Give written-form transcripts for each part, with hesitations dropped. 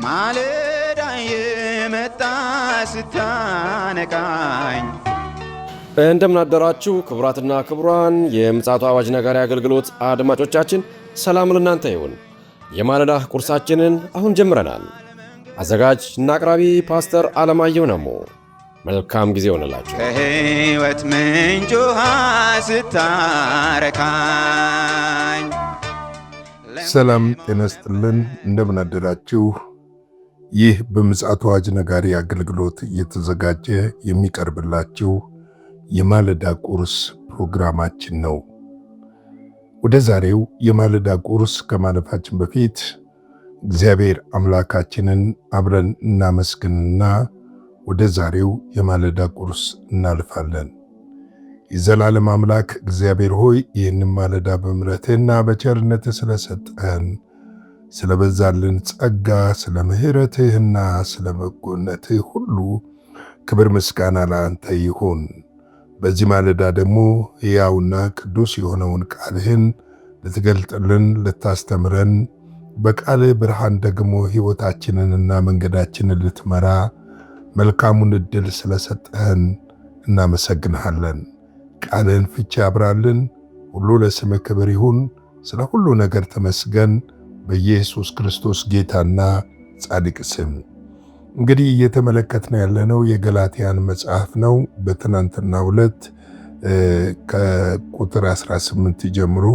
ማለዳ የመጣ ስታነቃኝ። እንደምን አደራችሁ ክቡራትና ክቡራን የምፅዓቱ አዋጅ ነጋሪ አገልግሎት አድማጮቻችን፣ ሰላም ለእናንተ ይሁን። የማለዳ ቁርሳችንን አሁን ጀምረናል። አዘጋጅ እና አቅራቢ ፓስተር አለማየሁ ነሞ። መልካም ጊዜ ሆነላችሁ። ከሕይወት ምንጭ ውሃ ስታረካኝ። ሰላም ጤና ይስጥልን። እንደምን አደራችሁ። ይህ በምፅዓቱ አዋጅ ነጋሪ አገልግሎት እየተዘጋጀ የሚቀርብላችሁ የማለዳ ቁርስ ፕሮግራማችን ነው። ወደ ዛሬው የማለዳ ቁርስ ከማለፋችን በፊት እግዚአብሔር አምላካችንን አብረን እናመስግንና ወደ ዛሬው የማለዳ ቁርስ እናልፋለን። የዘላለም አምላክ እግዚአብሔር ሆይ ይህንን ማለዳ በምሕረትህና በቸርነትህ ስለሰጠን፣ ስለበዛልን ጸጋ፣ ስለ ምሕረትህና ስለ በጎነትህ ሁሉ ክብር ምስጋና ለአንተ ይሁን። በዚህ ማለዳ ደግሞ ሕያውና ቅዱስ የሆነውን ቃልህን ልትገልጥልን፣ ልታስተምረን፣ በቃልህ ብርሃን ደግሞ ሕይወታችንንና መንገዳችንን ልትመራ መልካሙን ዕድል ስለሰጠህን እናመሰግንሃለን። ቃልህን ፍቺ ያብራልን። ሁሉ ለስምህ ክብር ይሁን። ስለ ሁሉ ነገር ተመስገን። በኢየሱስ ክርስቶስ ጌታና ጻድቅ ስም እንግዲህ እየተመለከትነው ያለነው የገላትያን መጽሐፍ ነው። በትናንትናው ዕለት ከቁጥር 18 ጀምሮ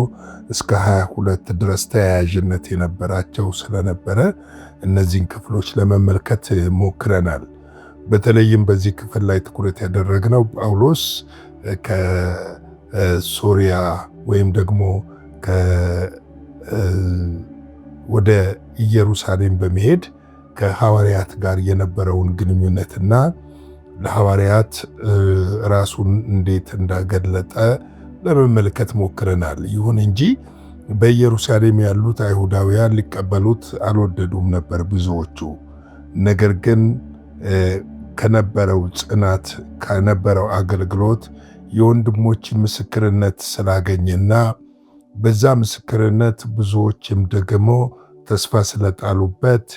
እስከ 22 ድረስ ተያያዥነት የነበራቸው ስለነበረ እነዚህን ክፍሎች ለመመልከት ሞክረናል። በተለይም በዚህ ክፍል ላይ ትኩረት ያደረግነው ጳውሎስ ከሶሪያ ወይም ደግሞ ወደ ኢየሩሳሌም በመሄድ ከሐዋርያት ጋር የነበረውን ግንኙነትና ለሐዋርያት ራሱን እንዴት እንዳገለጠ ለመመልከት ሞክረናል። ይሁን እንጂ በኢየሩሳሌም ያሉት አይሁዳውያን ሊቀበሉት አልወደዱም ነበር ብዙዎቹ። ነገር ግን ከነበረው ጽናት ከነበረው አገልግሎት የወንድሞች ምስክርነት ስላገኘና በዛ ምስክርነት ብዙዎችም ደግሞ ተስፋ ስለጣሉበት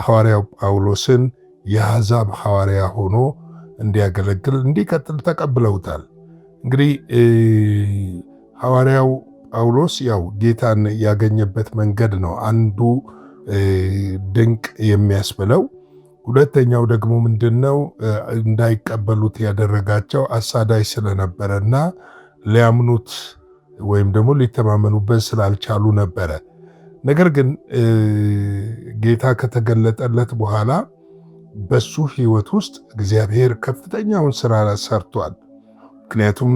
ሐዋርያው ጳውሎስን የአሕዛብ ሐዋርያ ሆኖ እንዲያገለግል እንዲቀጥል ተቀብለውታል። እንግዲህ ሐዋርያው ጳውሎስ ያው ጌታን ያገኘበት መንገድ ነው አንዱ ድንቅ የሚያስብለው። ሁለተኛው ደግሞ ምንድነው እንዳይቀበሉት ያደረጋቸው አሳዳጅ ስለነበረና ሊያምኑት ወይም ደግሞ ሊተማመኑበት ስላልቻሉ ነበረ። ነገር ግን ጌታ ከተገለጠለት በኋላ በሱ ሕይወት ውስጥ እግዚአብሔር ከፍተኛውን ስራ ሰርቷል። ምክንያቱም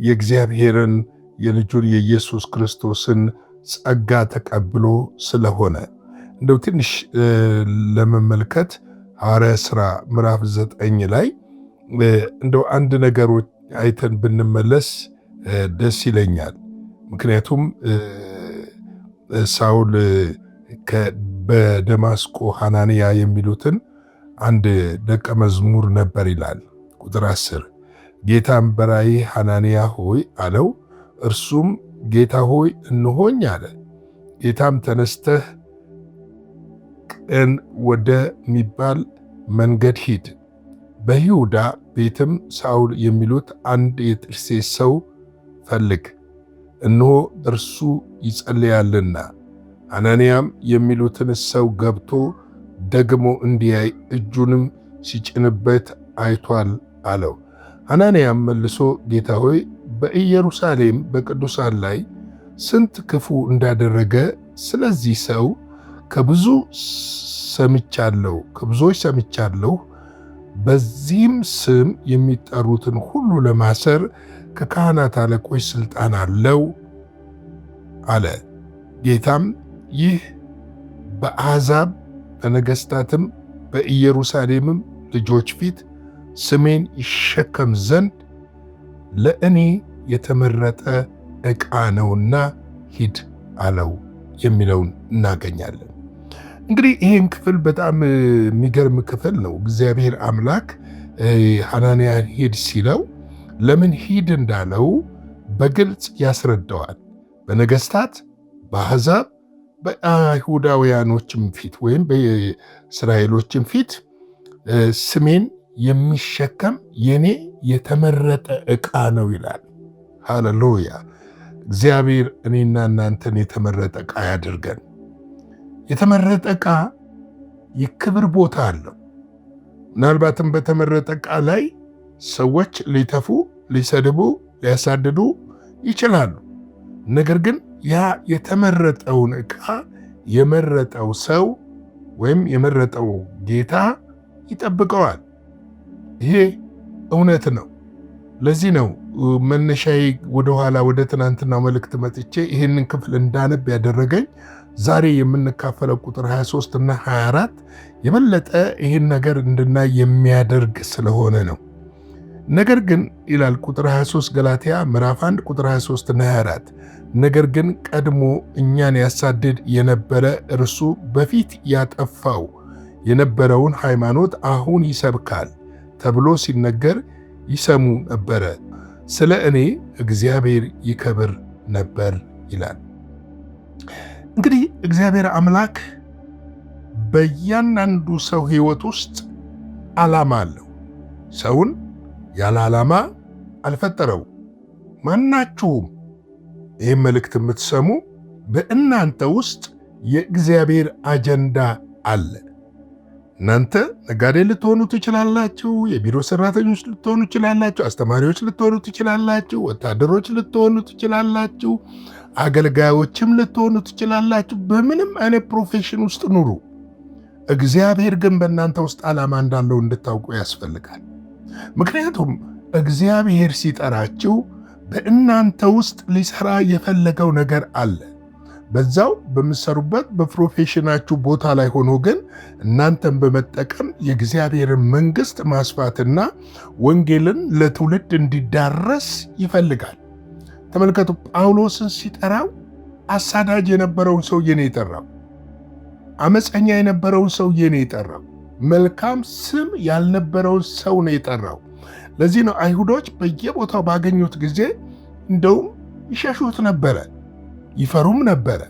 የእግዚአብሔርን የልጁን የኢየሱስ ክርስቶስን ጸጋ ተቀብሎ ስለሆነ እንደው ትንሽ ለመመልከት ሐዋርያት ሥራ ምዕራፍ 9 ላይ እንደው አንድ ነገሮች አይተን ብንመለስ ደስ ይለኛል። ምክንያቱም ሳውል በደማስቆ ሐናንያ የሚሉትን አንድ ደቀ መዝሙር ነበር ይላል። ቁጥር 10 ጌታም በራእይ ሐናንያ ሆይ አለው። እርሱም ጌታ ሆይ እንሆኝ አለ። ጌታም ተነስተህ ቅን ወደሚባል መንገድ ሂድ፣ በይሁዳ ቤትም ሳውል የሚሉት አንድ የጠርሴስ ሰው ፈልግ፣ እነሆ እርሱ ይጸልያልና ሐናንያም የሚሉትን ሰው ገብቶ ደግሞ እንዲያይ እጁንም ሲጭንበት አይቷል አለው። ሐናንያም መልሶ ጌታ ሆይ በኢየሩሳሌም በቅዱሳን ላይ ስንት ክፉ እንዳደረገ ስለዚህ ሰው ከብዙዎች ሰምቻለሁ። በዚህም ስም የሚጠሩትን ሁሉ ለማሰር ከካህናት አለቆች ሥልጣን አለው አለ። ጌታም ይህ በአሕዛብ በነገሥታትም በኢየሩሳሌምም ልጆች ፊት ስሜን ይሸከም ዘንድ ለእኔ የተመረጠ ዕቃ ነውና ሂድ አለው የሚለውን እናገኛለን። እንግዲህ ይህን ክፍል በጣም የሚገርም ክፍል ነው። እግዚአብሔር አምላክ ሐናንያን ሂድ ሲለው ለምን ሂድ እንዳለው በግልጽ ያስረዳዋል። በነገሥታት፣ በአሕዛብ፣ በአይሁዳውያኖችም ፊት ወይም በእስራኤሎችም ፊት ስሜን የሚሸከም የኔ የተመረጠ ዕቃ ነው ይላል። ሃሌሉያ! እግዚአብሔር እኔና እናንተን የተመረጠ ዕቃ ያድርገን። የተመረጠ ዕቃ የክብር ቦታ አለው። ምናልባትም በተመረጠ ዕቃ ላይ ሰዎች ሊተፉ፣ ሊሰድቡ፣ ሊያሳድዱ ይችላሉ። ነገር ግን ያ የተመረጠውን ዕቃ የመረጠው ሰው ወይም የመረጠው ጌታ ይጠብቀዋል። ይሄ እውነት ነው። ለዚህ ነው መነሻዬ ወደኋላ ወደ ትናንትናው መልእክት መጥቼ ይህንን ክፍል እንዳነብ ያደረገኝ ዛሬ የምንካፈለው ቁጥር 23 እና 24 የበለጠ ይህን ነገር እንድናይ የሚያደርግ ስለሆነ ነው። ነገር ግን ይላል ቁጥር 23 ገላትያ ምዕራፍ 1 ቁጥር 23 እና 24 ነገር ግን ቀድሞ እኛን ያሳድድ የነበረ እርሱ በፊት ያጠፋው የነበረውን ሃይማኖት አሁን ይሰብካል ተብሎ ሲነገር ይሰሙ ነበረ። ስለ እኔ እግዚአብሔር ይከብር ነበር ይላል። እንግዲህ እግዚአብሔር አምላክ በእያንዳንዱ ሰው ሕይወት ውስጥ ዓላማ አለው። ሰውን ያለ ዓላማ አልፈጠረው። ማናችሁም ይህም መልእክት የምትሰሙ በእናንተ ውስጥ የእግዚአብሔር አጀንዳ አለ። እናንተ ነጋዴ ልትሆኑ ትችላላችሁ፣ የቢሮ ሰራተኞች ልትሆኑ ትችላላችሁ፣ አስተማሪዎች ልትሆኑ ትችላላችሁ፣ ወታደሮች ልትሆኑ ትችላላችሁ፣ አገልጋዮችም ልትሆኑ ትችላላችሁ። በምንም አይነት ፕሮፌሽን ውስጥ ኑሩ። እግዚአብሔር ግን በእናንተ ውስጥ ዓላማ እንዳለው እንድታውቁ ያስፈልጋል። ምክንያቱም እግዚአብሔር ሲጠራችሁ በእናንተ ውስጥ ሊሰራ የፈለገው ነገር አለ። በዛው በምትሰሩበት በፕሮፌሽናችሁ ቦታ ላይ ሆኖ ግን እናንተን በመጠቀም የእግዚአብሔርን መንግሥት ማስፋትና ወንጌልን ለትውልድ እንዲዳረስ ይፈልጋል። ተመልከቱ፣ ጳውሎስን ሲጠራው አሳዳጅ የነበረውን ሰውዬ ነው የጠራው። አመፀኛ የነበረውን ሰውዬ ነው የጠራው። መልካም ስም ያልነበረውን ሰው ነው የጠራው። ለዚህ ነው አይሁዶች በየቦታው ባገኙት ጊዜ እንደውም ይሸሹት ነበረ፣ ይፈሩም ነበረ።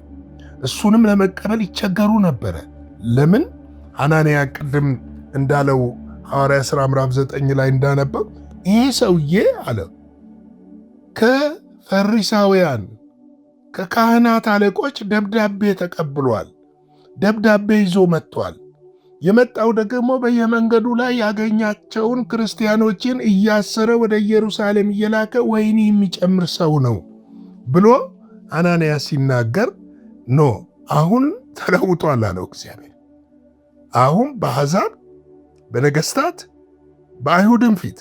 እሱንም ለመቀበል ይቸገሩ ነበረ። ለምን? ሐናንያ ቅድም እንዳለው ሐዋርያ ሥራ ምዕራፍ 9 ላይ እንዳነበው ይሄ ሰውዬ አለ ከፈሪሳውያን ከካህናት አለቆች ደብዳቤ ተቀብሏል። ደብዳቤ ይዞ መጥቷል። የመጣው ደግሞ በየመንገዱ ላይ ያገኛቸውን ክርስቲያኖችን እያሰረ ወደ ኢየሩሳሌም እየላከ ወህኒ የሚጨምር ሰው ነው ብሎ ሐናንያ ሲናገር ኖ አሁን ተለውጧል አለው እግዚአብሔር። አሁን በአሕዛብ በነገሥታት በአይሁድም ፊት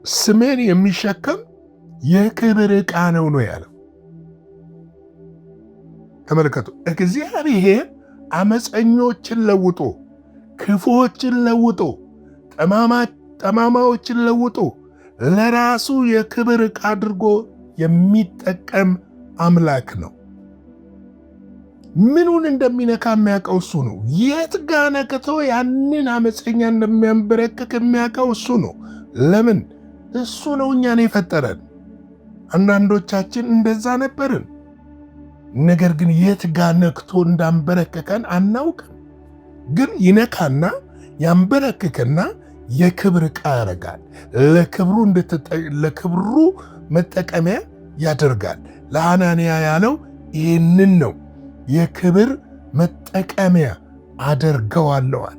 ስሜን የሚሸከም የክብር ዕቃ ነው ያለው። ተመልከቱ፣ እግዚአብሔር አመፀኞችን ለውጦ፣ ክፉዎችን ለውጦ፣ ጠማማዎችን ለውጦ ለራሱ የክብር ዕቃ አድርጎ የሚጠቀም አምላክ ነው። ምኑን እንደሚነካ የሚያውቀው እሱ ነው። የት ጋ ነክቶ ያንን አመፀኛ እንደሚያንበረክክ የሚያውቀው እሱ ነው። ለምን? እሱ ነው እኛን የፈጠረን። አንዳንዶቻችን እንደዛ ነበርን። ነገር ግን የት ጋ ነክቶ እንዳንበረከከን አናውቅም። ግን ይነካና ያንበረክክና የክብር ዕቃ ያደርጋል። ለክብሩ መጠቀሚያ ያደርጋል። ለሐናንያ ያለው ይህንን ነው። የክብር መጠቀሚያ አደርገዋለዋል።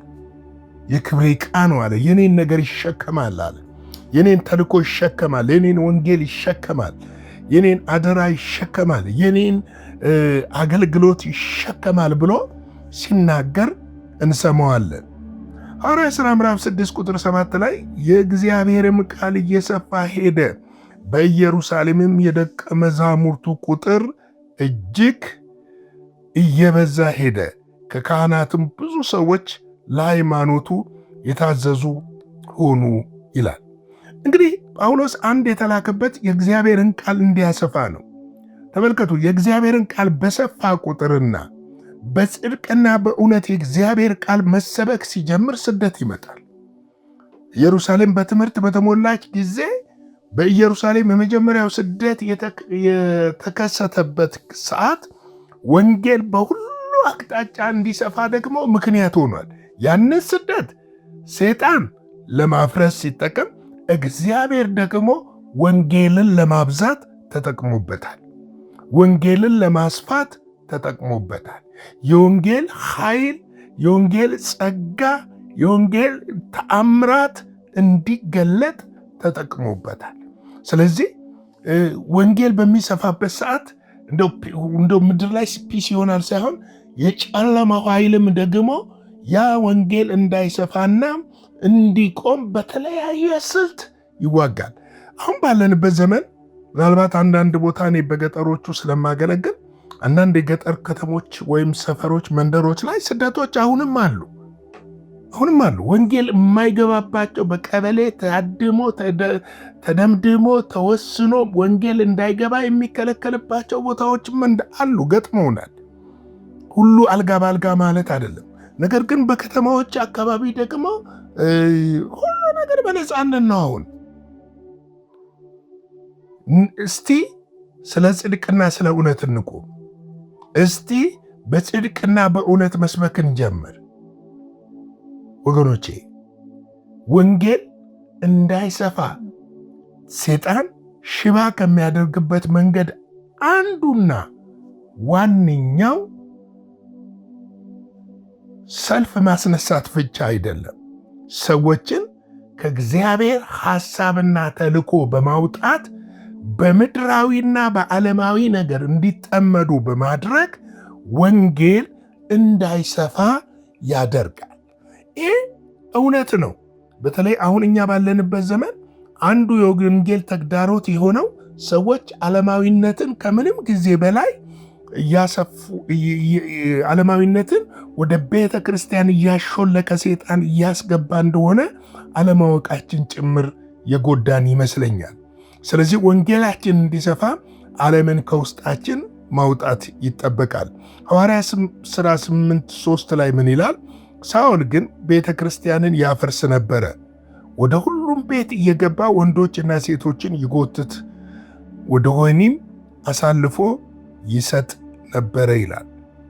የክብር ዕቃ ነው አለ። የኔን ነገር ይሸከማል አለ። የኔን ተልኮ ይሸከማል። የኔን ወንጌል ይሸከማል። የኔን አደራ ይሸከማል። የኔን አገልግሎት ይሸከማል ብሎ ሲናገር እንሰማዋለን። ሐዋርያ ሥራ ምዕራፍ 6 ቁጥር 7 ላይ የእግዚአብሔርም ቃል እየሰፋ ሄደ፣ በኢየሩሳሌምም የደቀ መዛሙርቱ ቁጥር እጅግ እየበዛ ሄደ፣ ከካህናትም ብዙ ሰዎች ለሃይማኖቱ የታዘዙ ሆኑ ይላል። እንግዲህ ጳውሎስ አንድ የተላከበት የእግዚአብሔርን ቃል እንዲያሰፋ ነው። ተመልከቱ፣ የእግዚአብሔርን ቃል በሰፋ ቁጥርና በጽድቅና በእውነት የእግዚአብሔር ቃል መሰበክ ሲጀምር ስደት ይመጣል። ኢየሩሳሌም በትምህርት በተሞላች ጊዜ በኢየሩሳሌም የመጀመሪያው ስደት የተከሰተበት ሰዓት ወንጌል በሁሉ አቅጣጫ እንዲሰፋ ደግሞ ምክንያት ሆኗል። ያንን ስደት ሰይጣን ለማፍረስ ሲጠቀም፣ እግዚአብሔር ደግሞ ወንጌልን ለማብዛት ተጠቅሞበታል። ወንጌልን ለማስፋት ተጠቅሞበታል። የወንጌል ኃይል፣ የወንጌል ጸጋ፣ የወንጌል ተአምራት እንዲገለጥ ተጠቅሞበታል። ስለዚህ ወንጌል በሚሰፋበት ሰዓት እንደው ምድር ላይ ፒስ ይሆናል ሳይሆን የጨለማው ኃይልም ደግሞ ያ ወንጌል እንዳይሰፋና እንዲቆም በተለያየ ስልት ይዋጋል። አሁን ባለንበት ዘመን ምናልባት አንዳንድ ቦታ እኔ በገጠሮቹ ስለማገለግል አንዳንድ የገጠር ከተሞች ወይም ሰፈሮች፣ መንደሮች ላይ ስደቶች አሁንም አሉ። ወንጌል የማይገባባቸው በቀበሌ ታድሞ ተደምድሞ ተወስኖ ወንጌል እንዳይገባ የሚከለከልባቸው ቦታዎችም አሉ፣ ገጥመውናል። ሁሉ አልጋ ባልጋ ማለት አይደለም። ነገር ግን በከተማዎች አካባቢ ደግሞ ሁሉ ነገር በነፃነት ነው። አሁን እስቲ ስለ ጽድቅና ስለ እውነት እንቁም። እስቲ በጽድቅና በእውነት መስበክን ጀምር። ወገኖቼ ወንጌል እንዳይሰፋ ሰይጣን ሽባ ከሚያደርግበት መንገድ አንዱና ዋነኛው ሰልፍ ማስነሳት ብቻ አይደለም። ሰዎችን ከእግዚአብሔር ሐሳብና ተልእኮ በማውጣት በምድራዊና በዓለማዊ ነገር እንዲጠመዱ በማድረግ ወንጌል እንዳይሰፋ ያደርጋል። ይህ እውነት ነው። በተለይ አሁን እኛ ባለንበት ዘመን አንዱ የወንጌል ተግዳሮት የሆነው ሰዎች ዓለማዊነትን ከምንም ጊዜ በላይ እያሰፉ ዓለማዊነትን ወደ ቤተ ክርስቲያን እያሾለከ ሰይጣን እያስገባ እንደሆነ አለማወቃችን ጭምር የጎዳን ይመስለኛል። ስለዚህ ወንጌላችን እንዲሰፋ ዓለምን ከውስጣችን ማውጣት ይጠበቃል። ሐዋርያ ሥራ 8:3 ላይ ምን ይላል? ሳኦል ግን ቤተ ክርስቲያንን ያፈርስ ነበረ፣ ወደ ሁሉም ቤት እየገባ ወንዶችና ሴቶችን ይጎትት፣ ወደ ወህኒም አሳልፎ ይሰጥ ነበረ ይላል።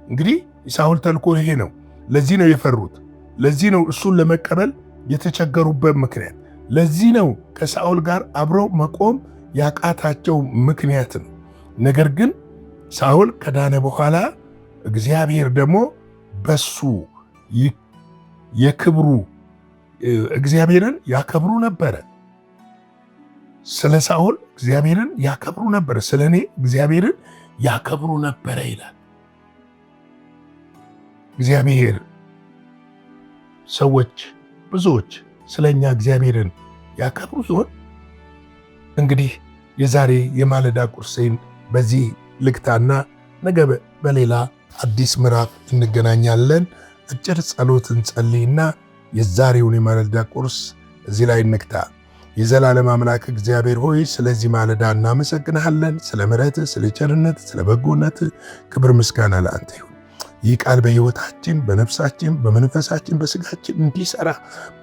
እንግዲህ የሳኦል ተልኮ ይሄ ነው። ለዚህ ነው የፈሩት። ለዚህ ነው እሱን ለመቀበል የተቸገሩበት ምክንያት። ለዚህ ነው ከሳኦል ጋር አብረው መቆም ያቃታቸው ምክንያት ነው። ነገር ግን ሳኦል ከዳነ በኋላ እግዚአብሔር ደግሞ በሱ የክብሩ እግዚአብሔርን ያከብሩ ነበረ። ስለ ሳኦል እግዚአብሔርን ያከብሩ ነበረ፣ ስለ እኔ እግዚአብሔርን ያከብሩ ነበረ ይላል። እግዚአብሔር ሰዎች ብዙዎች ስለኛ እግዚአብሔርን ያከብሩ ይሆን? እንግዲህ የዛሬ የማለዳ ቁርሴን በዚህ ልግታና ነገ በሌላ አዲስ ምዕራፍ እንገናኛለን። አጭር ጸሎት እንጸልይና የዛሬውን የማለዳ ቁርስ እዚህ ላይ እንግታ። የዘላለም አምላክ እግዚአብሔር ሆይ ስለዚህ ማለዳ እናመሰግንሃለን። ስለ ምሕረትህ፣ ስለ ቸርነትህ፣ ስለ በጎነትህ ክብር ምስጋና ለአንተ ይሁን። ይህ ቃል በሕይወታችን፣ በነፍሳችን፣ በመንፈሳችን፣ በሥጋችን እንዲሠራ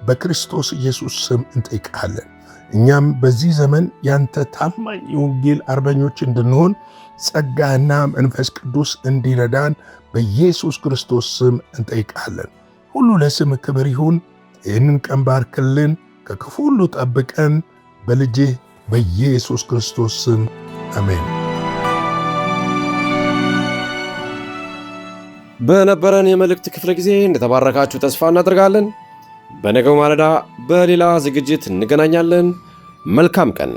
በክርስቶስ ኢየሱስ ስም እንጠይቃለን። እኛም በዚህ ዘመን ያንተ ታማኝ የወንጌል አርበኞች እንድንሆን ጸጋና መንፈስ ቅዱስ እንዲረዳን በኢየሱስ ክርስቶስ ስም እንጠይቃለን። ሁሉ ለስም ክብር ይሁን። ይህንን ቀን ባርክልን፣ ከክፉ ሁሉ ጠብቀን፣ በልጅህ በኢየሱስ ክርስቶስ ስም አሜን። በነበረን የመልእክት ክፍለ ጊዜ እንደተባረካችሁ ተስፋ እናደርጋለን። በነገው ማለዳ በሌላ ዝግጅት እንገናኛለን። መልካም ቀን።